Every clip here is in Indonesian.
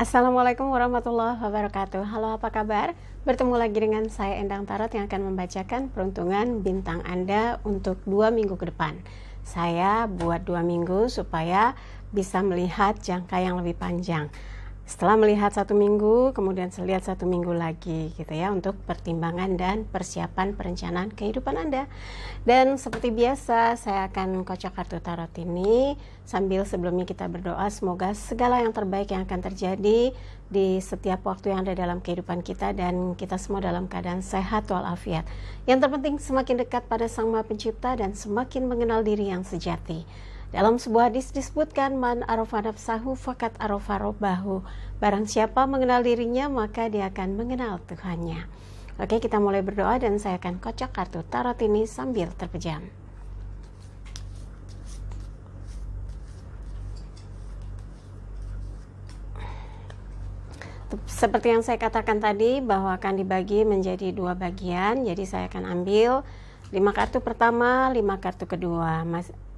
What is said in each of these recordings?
Assalamualaikum warahmatullahi wabarakatuh. Halo, apa kabar? Bertemu lagi dengan saya Endang Tarot yang akan membacakan peruntungan bintang Anda untuk 2 minggu ke depan. Saya buat 2 minggu supaya bisa melihat jangka yang lebih panjang. Setelah melihat 1 minggu, kemudian saya lihat 1 minggu lagi gitu ya, untuk pertimbangan dan persiapan perencanaan kehidupan Anda. Dan seperti biasa, saya akan kocok kartu tarot ini sambil sebelumnya kita berdoa semoga segala yang terbaik yang akan terjadi di setiap waktu yang ada dalam kehidupan kita dan kita semua dalam keadaan sehat walafiat. Yang terpenting semakin dekat pada Sang Maha Pencipta dan semakin mengenal diri yang sejati. Dalam sebuah hadis disebutkan, man arafa nafsahu fakat arafa robbahu. Barang siapa mengenal dirinya, maka dia akan mengenal Tuhannya. Oke, kita mulai berdoa dan saya akan kocok kartu tarot ini sambil terpejam. Seperti yang saya katakan tadi, bahwa akan dibagi menjadi 2 bagian. Jadi saya akan ambil 5 kartu pertama, 5 kartu kedua.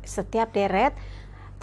Setiap deret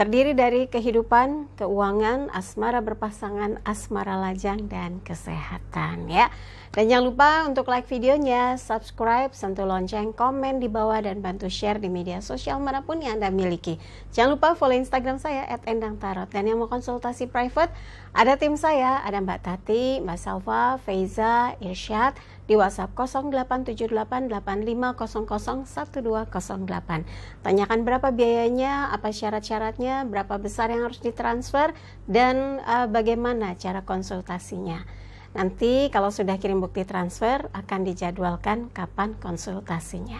terdiri dari kehidupan, keuangan, asmara berpasangan, asmara lajang, dan kesehatan ya. Dan jangan lupa untuk like videonya, subscribe, sentuh lonceng, komen di bawah, dan bantu share di media sosial manapun yang Anda miliki. Jangan lupa follow Instagram saya @endangtarot. Dan yang mau konsultasi private, ada tim saya, ada Mbak Tati, Mbak Salva, Feiza, Irsyad, di WhatsApp 087885001208. Tanyakan berapa biayanya, apa syarat-syaratnya, berapa besar yang harus ditransfer, dan bagaimana cara konsultasinya. Nanti kalau sudah kirim bukti transfer akan dijadwalkan kapan konsultasinya.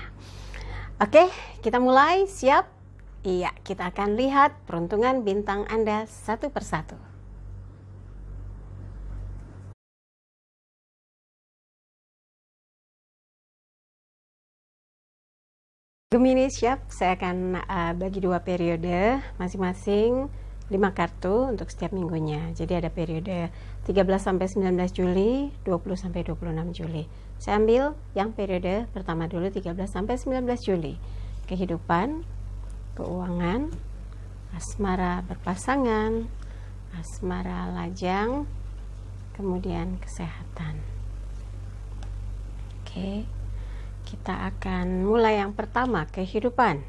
Oke, kita mulai. Siap? Iya, kita akan lihat peruntungan bintang Anda satu persatu. Gemini, siap? Saya akan bagi 2 periode, masing-masing 5 kartu untuk setiap minggunya. Jadi ada periode 13 sampai 19 Juli, 20 sampai 26 Juli. Saya ambil yang periode pertama dulu, 13 sampai 19 Juli. Kehidupan, keuangan, asmara berpasangan, asmara lajang, kemudian kesehatan. Oke. Kita akan mulai yang pertama, kehidupan.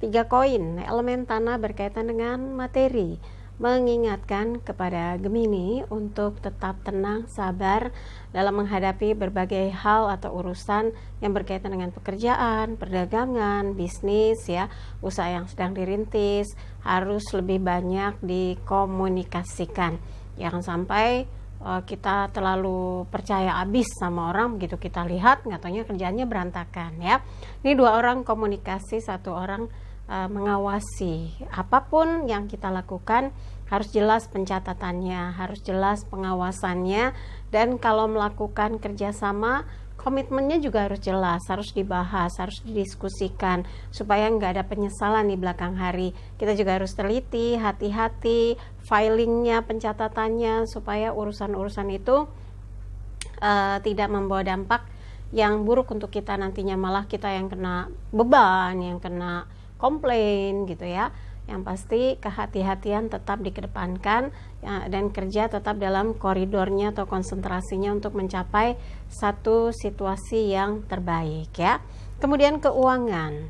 3 koin, elemen tanah berkaitan dengan materi, mengingatkan kepada Gemini untuk tetap tenang, sabar dalam menghadapi berbagai hal atau urusan yang berkaitan dengan pekerjaan, perdagangan, bisnis ya, usaha yang sedang dirintis, harus lebih banyak dikomunikasikan. Jangan sampai kita terlalu percaya habis sama orang, begitu kita lihat nggak taunya kerjaannya berantakan ya. Ini 2 orang komunikasi, 1 orang mengawasi. Apapun yang kita lakukan harus jelas pencatatannya, harus jelas pengawasannya, dan kalau melakukan kerjasama komitmennya juga harus jelas, harus dibahas, harus didiskusikan supaya nggak ada penyesalan di belakang hari. Kita juga harus teliti, hati-hati, filingnya, pencatatannya, supaya urusan-urusan itu tidak membawa dampak yang buruk untuk kita nantinya, malah kita yang kena beban, yang kena komplain gitu ya. Yang pasti kehati-hatian tetap dikedepankan ya, dan kerja tetap dalam koridornya atau konsentrasinya untuk mencapai satu situasi yang terbaik ya. Kemudian keuangan.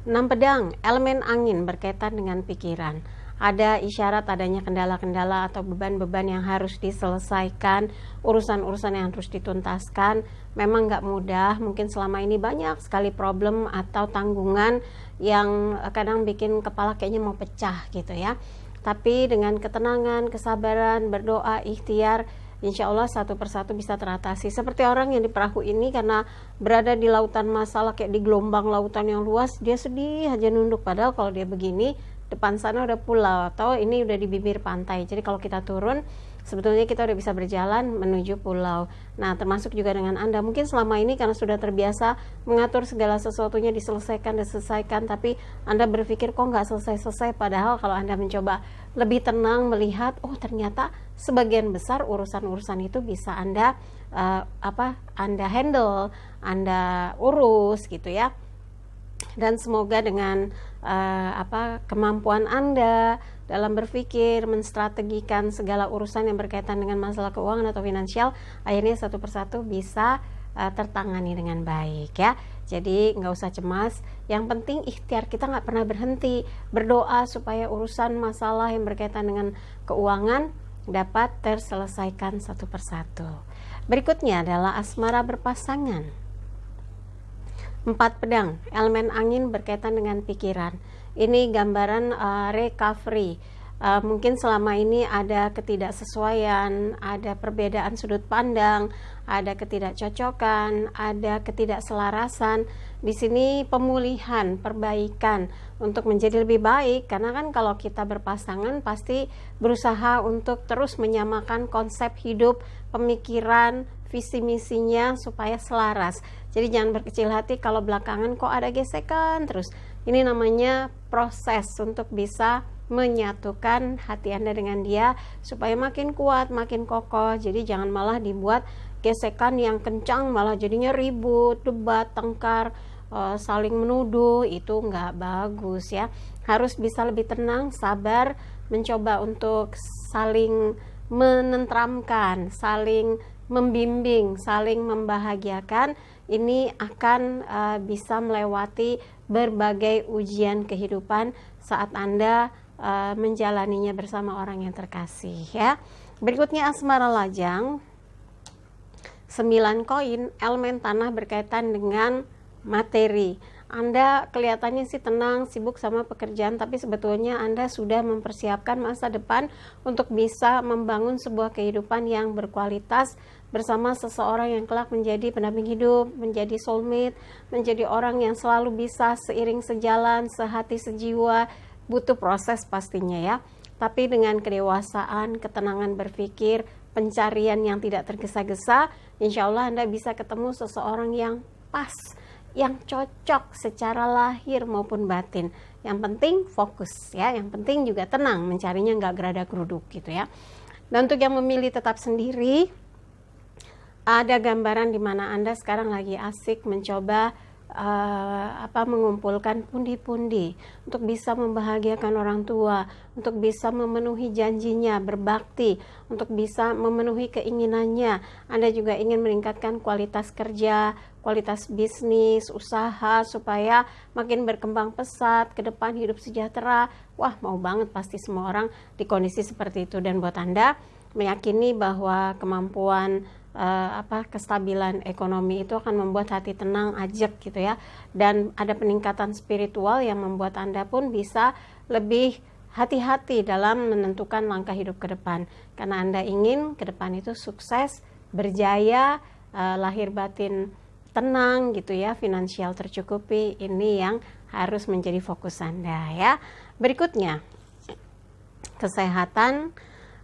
6 pedang, elemen angin berkaitan dengan pikiran. Ada isyarat adanya kendala-kendala atau beban-beban yang harus diselesaikan, urusan-urusan yang harus dituntaskan. Memang nggak mudah, mungkin selama ini banyak sekali problem atau tanggungan yang kadang bikin kepala kayaknya mau pecah gitu ya. Tapi dengan ketenangan, kesabaran, berdoa, ikhtiar, insya Allah satu persatu bisa teratasi. Seperti orang yang di perahu ini, karena berada di lautan masalah, kayak di gelombang lautan yang luas, dia sedih aja nunduk. Padahal kalau dia begini, depan sana udah pulau atau ini udah di bibir pantai. Jadi kalau kita turun, sebetulnya kita udah bisa berjalan menuju pulau. Nah, termasuk juga dengan Anda. Mungkin selama ini karena sudah terbiasa mengatur segala sesuatunya diselesaikan, tapi Anda berpikir kok nggak selesai-selesai. Padahal kalau Anda mencoba lebih tenang melihat, oh ternyata sebagian besar urusan-urusan itu bisa Anda Anda handle, Anda urus gitu ya. Dan semoga dengan kemampuan Anda dalam berpikir, menstrategikan segala urusan yang berkaitan dengan masalah keuangan atau finansial, akhirnya satu persatu bisa tertangani dengan baik ya. Jadi nggak usah cemas, yang penting ikhtiar kita nggak pernah berhenti berdoa supaya urusan masalah yang berkaitan dengan keuangan dapat terselesaikan satu persatu. Berikutnya adalah asmara berpasangan. 4 pedang, elemen angin berkaitan dengan pikiran. Ini gambaran recovery. Mungkin selama ini ada ketidaksesuaian, ada perbedaan sudut pandang, ada ketidakcocokan, ada ketidakselarasan. Di sini pemulihan, perbaikan untuk menjadi lebih baik, karena kan kalau kita berpasangan pasti berusaha untuk terus menyamakan konsep hidup, pemikiran, visi misinya supaya selaras. Jadi jangan berkecil hati kalau belakangan kok ada gesekan terus. Ini namanya proses untuk bisa menyatukan hati Anda dengan dia supaya makin kuat, makin kokoh. Jadi jangan malah dibuat gesekan yang kencang, malah jadinya ribut, debat, tengkar, saling menuduh. Itu nggak bagus ya. Harus bisa lebih tenang, sabar, mencoba untuk saling menenteramkan, saling membimbing, saling membahagiakan. Ini akan bisa melewati berbagai ujian kehidupan saat Anda menjalaninya bersama orang yang terkasih ya. Berikutnya asmara lajang, 9 koin, elemen tanah berkaitan dengan materi. Anda kelihatannya sih tenang, sibuk sama pekerjaan, tapi sebetulnya Anda sudah mempersiapkan masa depan untuk bisa membangun sebuah kehidupan yang berkualitas bersama seseorang yang kelak menjadi pendamping hidup, menjadi soulmate, menjadi orang yang selalu bisa seiring sejalan, sehati sejiwa. Butuh proses pastinya ya, tapi dengan kedewasaan, ketenangan berpikir, pencarian yang tidak tergesa-gesa, insya Allah Anda bisa ketemu seseorang yang pas, yang cocok secara lahir maupun batin. Yang penting fokus ya, yang penting juga tenang, mencarinya nggak geradak geruduk gitu ya. Dan untuk yang memilih tetap sendiri, ada gambaran di mana Anda sekarang lagi asik mencoba mengumpulkan pundi-pundi untuk bisa membahagiakan orang tua, untuk bisa memenuhi janjinya, berbakti, untuk bisa memenuhi keinginannya. Anda juga ingin meningkatkan kualitas kerja, kualitas bisnis, usaha supaya makin berkembang pesat, ke depan hidup sejahtera. Wah, mau banget pasti semua orang di kondisi seperti itu. Dan buat Anda meyakini bahwa kemampuan kestabilan ekonomi itu akan membuat hati tenang, ajak gitu ya, dan ada peningkatan spiritual yang membuat Anda pun bisa lebih hati-hati dalam menentukan langkah hidup ke depan, karena Anda ingin ke depan itu sukses, berjaya, lahir batin tenang gitu ya, finansial tercukupi. Ini yang harus menjadi fokus Anda ya. Berikutnya, kesehatan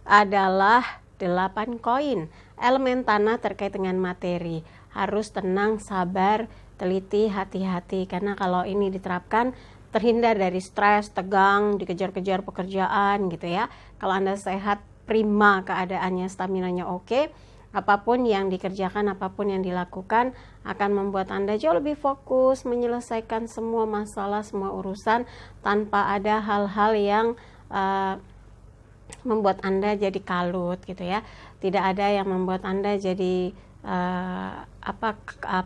adalah 8 koin, elemen tanah terkait dengan materi. Harus tenang, sabar, teliti, hati-hati, karena kalau ini diterapkan terhindar dari stres, tegang, dikejar-kejar pekerjaan gitu ya. Kalau Anda sehat, prima keadaannya, staminanya oke, apapun yang dikerjakan, apapun yang dilakukan akan membuat Anda jauh lebih fokus menyelesaikan semua masalah, semua urusan tanpa ada hal-hal yang membuat Anda jadi kalut gitu ya. Tidak ada yang membuat Anda jadi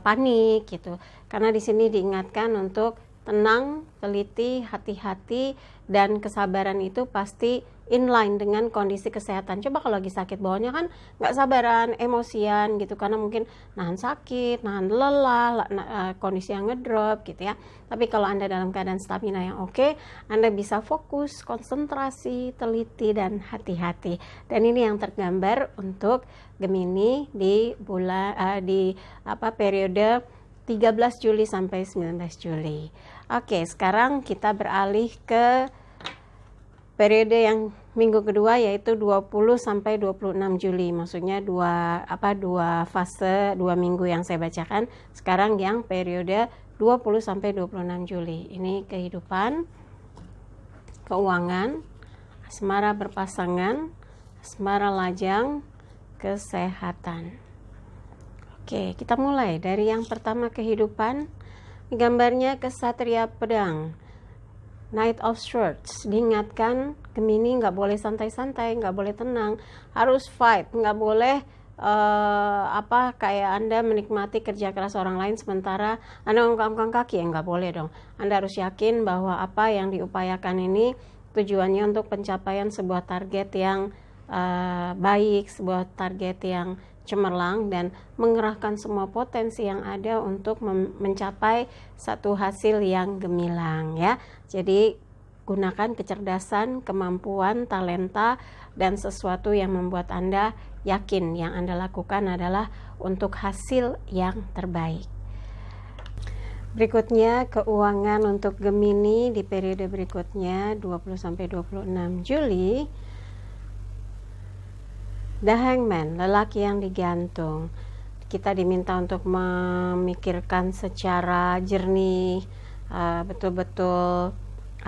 panik gitu. Karena di sini diingatkan untuk tenang, teliti, hati-hati, dan kesabaran itu pasti inline dengan kondisi kesehatan. Coba kalau lagi sakit bawahnya kan nggak sabaran, emosian gitu, karena mungkin nahan sakit, nahan lelah, kondisi yang ngedrop gitu ya. Tapi kalau Anda dalam keadaan stamina yang oke, Anda bisa fokus, konsentrasi, teliti, dan hati-hati. Dan ini yang tergambar untuk Gemini di periode 13 Juli sampai 19 Juli. Oke, sekarang kita beralih ke periode yang minggu kedua, yaitu 20 sampai 26 Juli. Maksudnya dua fase, 2 minggu yang saya bacakan. Sekarang yang periode 20 sampai 26 Juli. Ini kehidupan, keuangan, asmara berpasangan, asmara lajang, kesehatan. Oke, kita mulai dari yang pertama, kehidupan. Gambarnya kesatria pedang, Knight of Swords. Diingatkan Gemini nggak boleh santai-santai, nggak boleh tenang, harus fight, nggak boleh kayak Anda menikmati kerja keras orang lain sementara Anda ongkang-ongkang kaki, ya nggak boleh dong. Anda harus yakin bahwa apa yang diupayakan ini tujuannya untuk pencapaian sebuah target yang baik, sebuah target yang cemerlang, dan mengerahkan semua potensi yang ada untuk mencapai satu hasil yang gemilang ya. Jadi gunakan kecerdasan, kemampuan, talenta, dan sesuatu yang membuat Anda yakin yang Anda lakukan adalah untuk hasil yang terbaik. Berikutnya keuangan untuk Gemini di periode berikutnya 20-26 Juli. The Hangman, lelaki yang digantung. Kita diminta untuk memikirkan secara jernih, betul-betul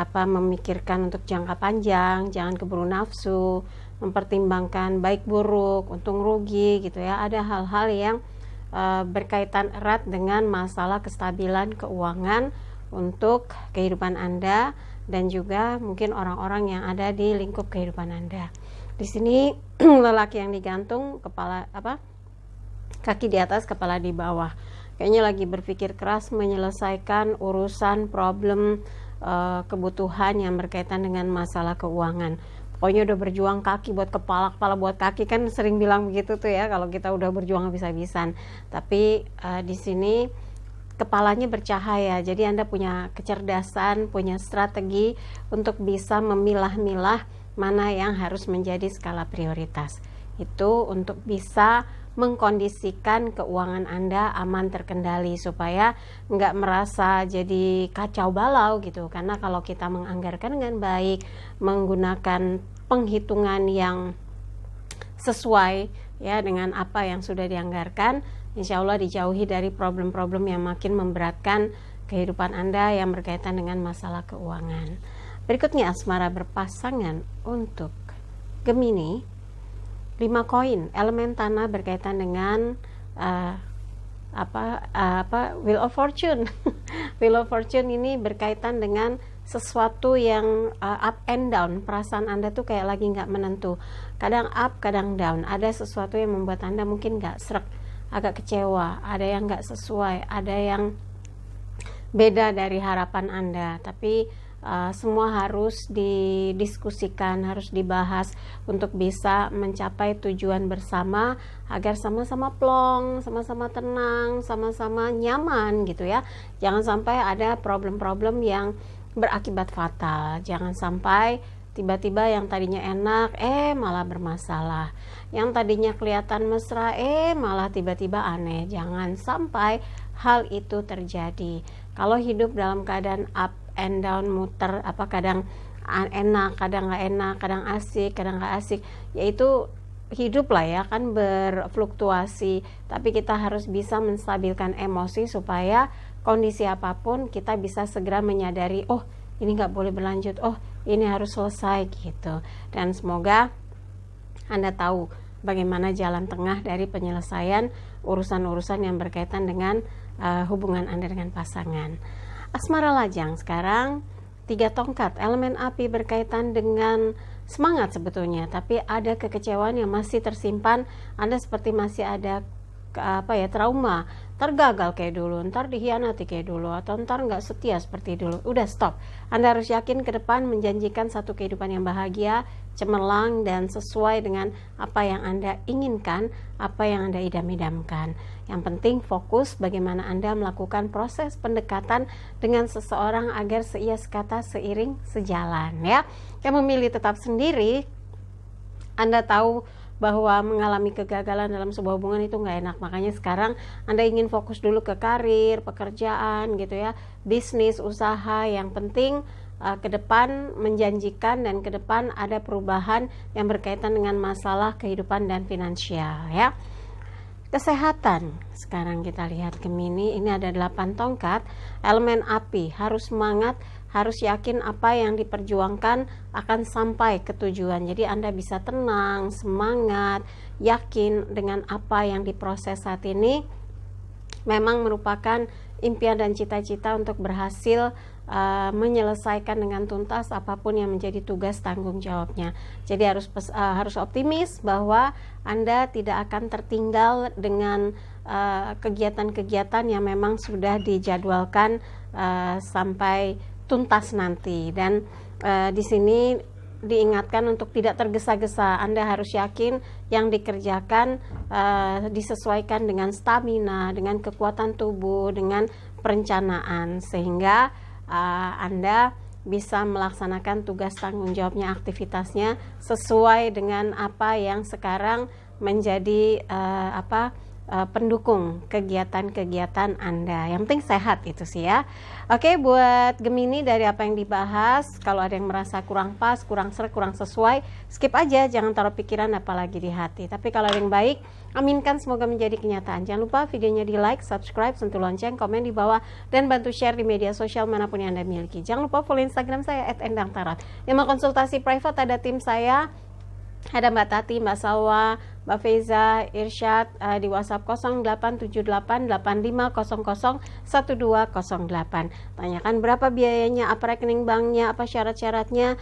memikirkan untuk jangka panjang, jangan keburu nafsu, mempertimbangkan baik buruk, untung rugi gitu ya. Ada hal-hal yang berkaitan erat dengan masalah kestabilan keuangan untuk kehidupan Anda dan juga mungkin orang-orang yang ada di lingkup kehidupan Anda. Di sini lelaki yang digantung, kaki di atas, kepala di bawah. Kayaknya lagi berpikir keras menyelesaikan urusan problem kebutuhan yang berkaitan dengan masalah keuangan. Pokoknya udah berjuang kaki buat kepala, kepala buat kaki, kan sering bilang begitu tuh ya kalau kita udah berjuang habis-habisan. Tapi di sini kepalanya bercahaya, jadi Anda punya kecerdasan, punya strategi untuk bisa memilah-milah mana yang harus menjadi skala prioritas. Itu untuk bisa mengkondisikan keuangan Anda aman terkendali supaya nggak merasa jadi kacau balau gitu. Karena kalau kita menganggarkan dengan baik, menggunakan penghitungan yang sesuai ya dengan apa yang sudah dianggarkan, insya Allah dijauhi dari problem-problem yang makin memberatkan kehidupan Anda yang berkaitan dengan masalah keuangan. Berikutnya asmara berpasangan untuk Gemini. 5 koin, elemen tanah berkaitan dengan Wheel of Fortune. Wheel of Fortune ini berkaitan dengan sesuatu yang up and down. Perasaan Anda tuh kayak lagi nggak menentu, kadang up, kadang down. Ada sesuatu yang membuat Anda mungkin nggak srek, agak kecewa, ada yang nggak sesuai, ada yang beda dari harapan Anda. Tapi semua harus didiskusikan, harus dibahas untuk bisa mencapai tujuan bersama agar sama-sama plong, sama-sama tenang, sama-sama nyaman gitu ya. Jangan sampai ada problem-problem yang berakibat fatal. Jangan sampai tiba-tiba yang tadinya enak malah bermasalah, yang tadinya kelihatan mesra malah tiba-tiba aneh. Jangan sampai hal itu terjadi. Kalau hidup dalam keadaan up and down, muter, kadang enak, kadang nggak enak, kadang asik, kadang nggak asik, yaitu hidup lah ya, kan berfluktuasi. Tapi kita harus bisa menstabilkan emosi supaya kondisi apapun kita bisa segera menyadari, oh ini nggak boleh berlanjut, oh ini harus selesai gitu. Dan semoga Anda tahu bagaimana jalan tengah dari penyelesaian urusan-urusan yang berkaitan dengan hubungan Anda dengan pasangan. Asmara lajang sekarang 3 tongkat, elemen api berkaitan dengan semangat sebetulnya, tapi ada kekecewaan yang masih tersimpan. Anda seperti masih ada trauma, ntar gagal kayak dulu, ntar dihianati kayak dulu, atau ntar nggak setia seperti dulu. Udah stop. Anda harus yakin ke depan menjanjikan satu kehidupan yang bahagia, cemerlang, dan sesuai dengan apa yang Anda inginkan, apa yang Anda idam-idamkan. Yang penting fokus bagaimana Anda melakukan proses pendekatan dengan seseorang agar seia sekata seiring sejalan ya. Yang memilih tetap sendiri, Anda tahu bahwa mengalami kegagalan dalam sebuah hubungan itu nggak enak. Makanya sekarang Anda ingin fokus dulu ke karir, pekerjaan gitu ya, bisnis, usaha. Yang penting ke depan menjanjikan dan ke depan ada perubahan yang berkaitan dengan masalah kehidupan dan finansial ya. Kesehatan, sekarang kita lihat Gemini, ini ada 8 tongkat, elemen api, harus semangat, harus yakin apa yang diperjuangkan akan sampai ke tujuan. Jadi Anda bisa tenang, semangat, yakin dengan apa yang diproses saat ini memang merupakan impian dan cita-cita untuk berhasil menyelesaikan dengan tuntas apapun yang menjadi tugas tanggung jawabnya. Jadi harus optimis bahwa Anda tidak akan tertinggal dengan kegiatan-kegiatan yang memang sudah dijadwalkan sampai tuntas nanti. Dan di sini diingatkan untuk tidak tergesa-gesa. Anda harus yakin yang dikerjakan disesuaikan dengan stamina, dengan kekuatan tubuh, dengan perencanaan, sehingga Anda bisa melaksanakan tugas tanggung jawabnya, aktivitasnya sesuai dengan apa yang sekarang menjadi pendukung kegiatan-kegiatan Anda. Yang penting sehat itu sih ya. Oke, buat Gemini, dari apa yang dibahas, kalau ada yang merasa kurang pas, kurang serak, kurang sesuai, skip aja, jangan taruh pikiran apalagi di hati. Tapi kalau ada yang baik, aminkan semoga menjadi kenyataan. Jangan lupa videonya di like, subscribe, sentuh lonceng, komen di bawah, dan bantu share di media sosial manapun yang Anda miliki. Jangan lupa follow Instagram saya @endangtarot. Yang mau konsultasi private ada tim saya, ada Mbak Tati, Mbak Salwa, Mbak Feza, Irsyad, di WhatsApp 087885001208. Tanyakan berapa biayanya, apa rekening banknya, apa syarat-syaratnya,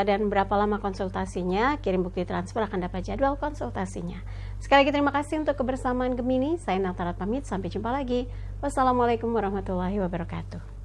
dan berapa lama konsultasinya. Kirim bukti transfer, akan dapat jadwal konsultasinya. Sekali lagi terima kasih untuk kebersamaan Gemini. Saya Endang Tarot pamit, sampai jumpa lagi. Wassalamualaikum warahmatullahi wabarakatuh.